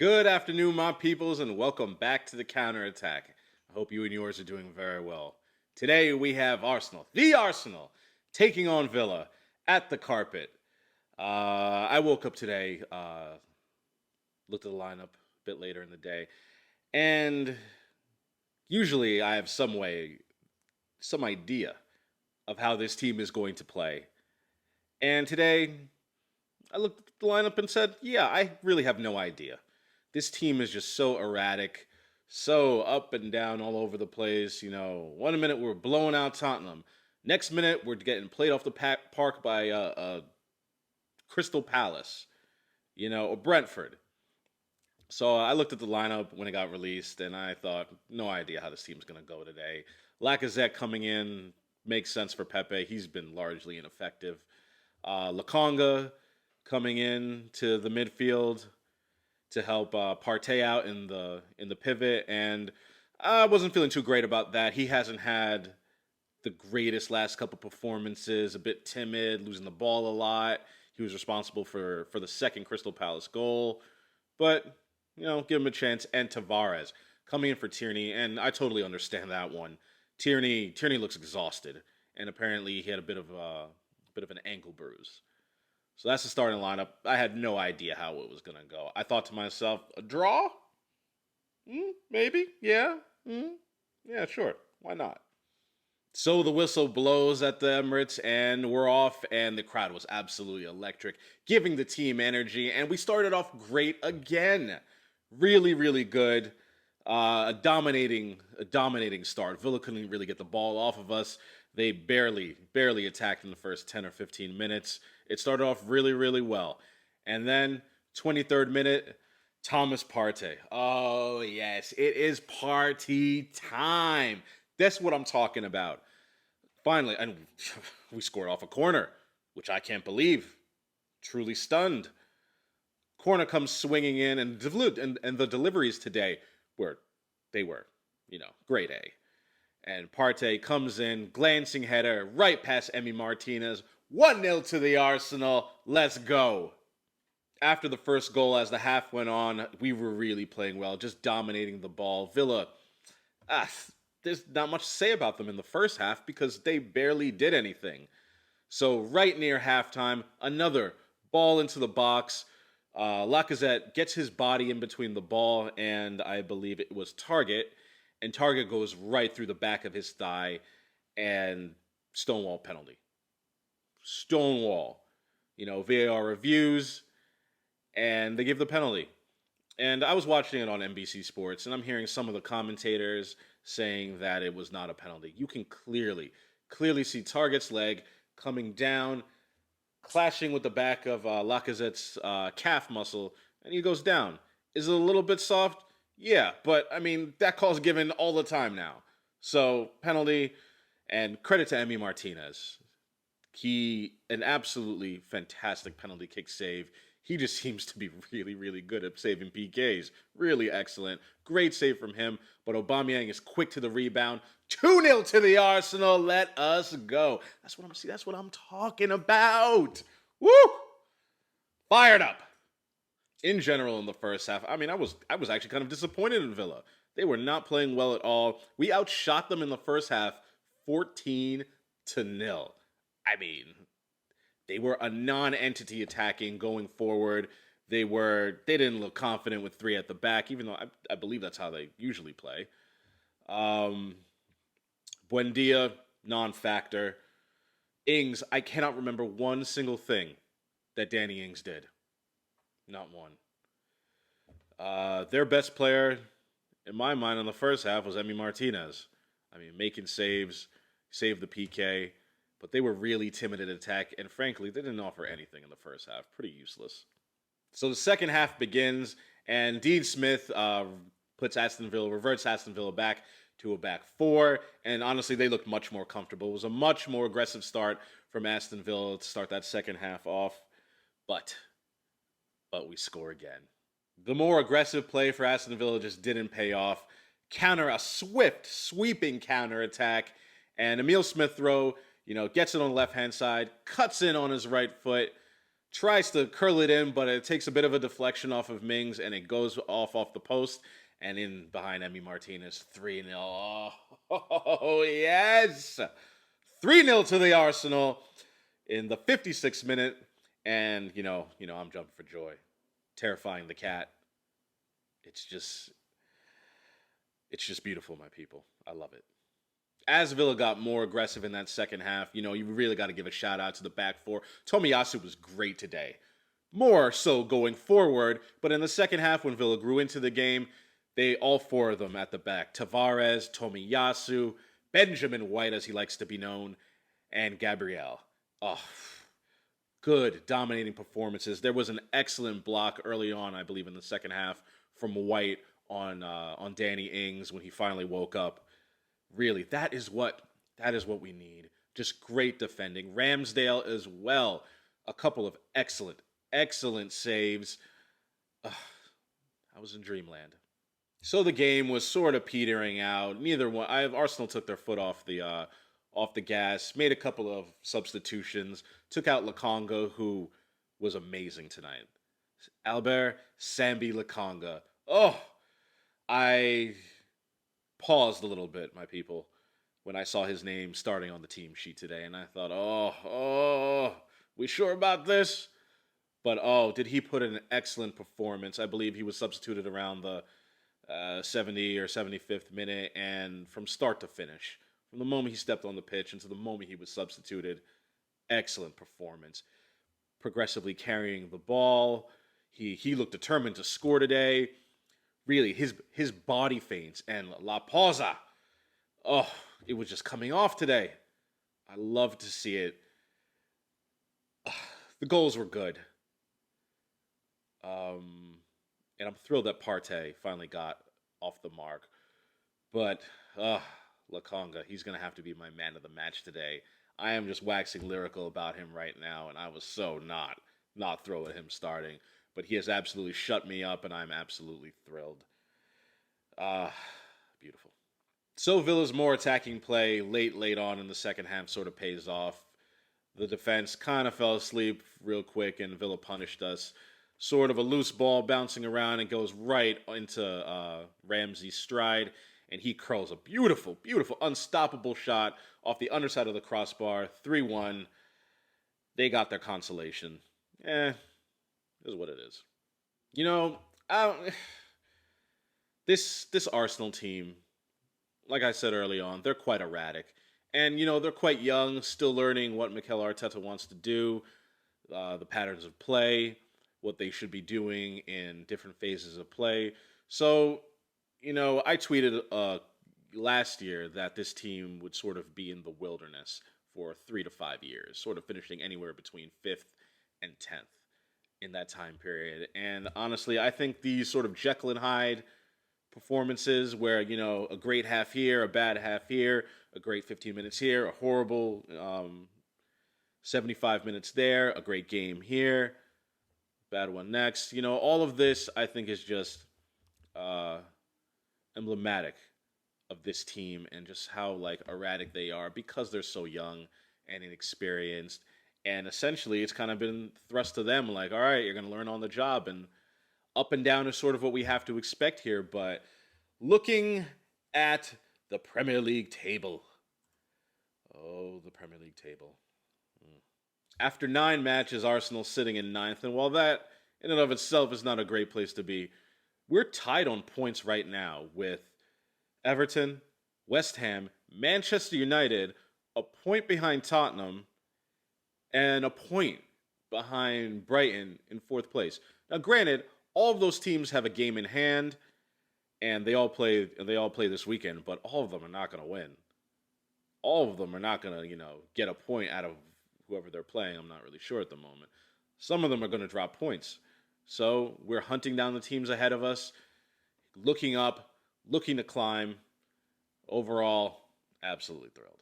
Good afternoon, my peoples, and welcome back to the counterattack. I hope you and yours are doing very well. Today we have the Arsenal, taking on Villa at the carpet. I woke up today, looked at the lineup a bit later in the day, and usually I have some idea of how this team is going to play. And today I looked at the lineup and said, yeah, I really have no idea. This team is just so erratic, so up and down all over the place. One minute we're blowing out Tottenham. Next minute we're getting played off the park by Crystal Palace, or Brentford. So I looked at the lineup when it got released, and I thought, no idea how this team's going to go today. Lacazette coming in makes sense for Pepe. He's been largely ineffective. Lokonga coming in to the midfield to help Partey out in the pivot, and I wasn't feeling too great about that. He hasn't had the greatest last couple performances. A bit timid, losing the ball a lot. He was responsible for the second Crystal Palace goal, but give him a chance. And Tavares coming in for Tierney, and I totally understand that one. Tierney looks exhausted, and apparently he had a bit of an ankle bruise. So that's the starting lineup. I had no idea how it was going to go. I thought to myself, a draw? Maybe, yeah. Yeah, sure. Why not? So the whistle blows at the Emirates, and we're off, and the crowd was absolutely electric, giving the team energy, and we started off great again. Really, really good. A dominating start. Villa couldn't really get the ball off of us. They barely attacked in the first 10 or 15 minutes. It started off really, really well. And then, 23rd minute, Thomas Partey. Oh, yes, it is party time. That's what I'm talking about. Finally, and we scored off a corner, which I can't believe. Truly stunned. Corner comes swinging in, and the deliveries today were grade A. And Partey comes in, glancing header, right past Emi Martinez. 1-0 to the Arsenal. Let's go. After the first goal, as the half went on, we were really playing well, just dominating the ball. Villa, there's not much to say about them in the first half because they barely did anything. So right near halftime, another ball into the box. Lacazette gets his body in between the ball and I believe it was Target. And Target goes right through the back of his thigh and Stonewall penalty. Stonewall. VAR reviews and they give the penalty. And I was watching it on NBC Sports and I'm hearing some of the commentators saying that it was not a penalty. You can clearly see Target's leg coming down, clashing with the back of Lacazette's calf muscle, and he goes down. Is it a little bit soft? Yeah, but that call's given all the time now. So, penalty, and credit to Emi Martinez. An absolutely fantastic penalty kick save. He just seems to be really, really good at saving PKs. Really excellent. Great save from him, but Aubameyang is quick to the rebound. 2-0 to the Arsenal. Let us go. That's what I'm talking about. Woo! Fired up. In general, in the first half, I was actually kind of disappointed in Villa. They were not playing well at all. We outshot them in the first half, 14-0. They were a non-entity attacking going forward. They didn't look confident with three at the back, even though I believe that's how they usually play. Buendia, non-factor. Ings, I cannot remember one single thing that Danny Ings did. Not one. Their best player, in my mind, in the first half was Emi Martinez. Making saves, saved the PK, but they were really timid at attack, and frankly, they didn't offer anything in the first half. Pretty useless. So the second half begins, and Dean Smith reverts Aston Villa back to a back four, and honestly, they looked much more comfortable. It was a much more aggressive start from Aston Villa to start that second half off, but we score again. The more aggressive play for Aston Villa just didn't pay off. A swift, sweeping counter attack, and Emile Smith Rowe, gets it on the left-hand side, cuts in on his right foot, tries to curl it in, but it takes a bit of a deflection off of Mings, and it goes off the post and in behind Emi Martinez. 3-0. Oh, yes! 3-0 to the Arsenal in the 56th minute. And, I'm jumping for joy. Terrifying the cat. It's just beautiful, my people. I love it. As Villa got more aggressive in that second half, you really got to give a shout out to the back four. Tomiyasu was great today. More so going forward, but in the second half when Villa grew into the game, all four of them at the back. Tavares, Tomiyasu, Benjamin White, as he likes to be known, and Gabriel. Oh, good, dominating performances. There was an excellent block early on, I believe, in the second half from White on Danny Ings when he finally woke up. Really, that is what we need. Just great defending. Ramsdale as well. A couple of excellent saves. I was in dreamland. So the game was sort of petering out. Arsenal took their foot off the gas, made a couple of substitutions, took out Lokonga, who was amazing tonight. Albert Sambi Lokonga. Oh, I paused a little bit, my people, when I saw his name starting on the team sheet today, and I thought, we sure about this? But, did he put in an excellent performance. I believe he was substituted around the 70 or 75th minute, and from start to finish, from the moment he stepped on the pitch until the moment he was substituted, excellent performance. Progressively carrying the ball. He looked determined to score today. Really, his body feints and La Pausa. Oh, it was just coming off today. I love to see it. The goals were good. And I'm thrilled that Partey finally got off the mark. But, Lokonga, he's going to have to be my man of the match today. I am just waxing lyrical about him right now, and I was so not thrilled at him starting. But he has absolutely shut me up, and I'm absolutely thrilled. Beautiful. So Villa's more attacking play late on in the second half sort of pays off. The defense kind of fell asleep real quick, and Villa punished us. Sort of a loose ball bouncing around and goes right into Ramsey's stride, and he curls a beautiful, unstoppable shot off the underside of the crossbar. 3-1. They got their consolation. Is what it is. This Arsenal team, like I said early on, they're quite erratic. And, they're quite young, still learning what Mikel Arteta wants to do, the patterns of play, what they should be doing in different phases of play. So, I tweeted last year that this team would sort of be in the wilderness for 3 to 5 years, sort of finishing anywhere between 5th and 10th in that time period. And honestly, I think these sort of Jekyll and Hyde performances where, a great half here, a bad half here, a great 15 minutes here, a horrible 75 minutes there, a great game here, bad one next. All of this, I think, is just emblematic of this team and just how, erratic they are because they're so young and inexperienced. And essentially, it's kind of been thrust to them, all right, you're going to learn on the job. And up and down is sort of what we have to expect here. But looking at the Premier League table. Oh, the Premier League table. After 9 matches, Arsenal sitting in 9th. And while that, in and of itself, is not a great place to be, we're tied on points right now with Everton, West Ham, Manchester United, a point behind Tottenham, and a point behind Brighton in 4th place. Now, granted, all of those teams have a game in hand, and they all play this weekend, but all of them are not going to win. All of them are not going to, get a point out of whoever they're playing. I'm not really sure at the moment. Some of them are going to drop points. So we're hunting down the teams ahead of us, looking up, looking to climb. Overall, absolutely thrilled.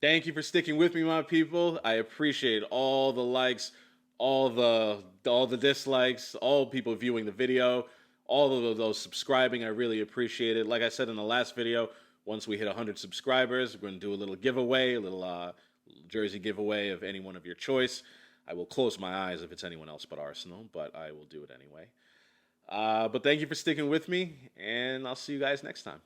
Thank you for sticking with me, my people. I appreciate all the likes, all the dislikes, all people viewing the video, all of those subscribing. I really appreciate it. Like I said in the last video, once we hit 100 subscribers, we're going to do a little giveaway, a little jersey giveaway of any one of your choice. I will close my eyes if it's anyone else but Arsenal, but I will do it anyway. But thank you for sticking with me, and I'll see you guys next time.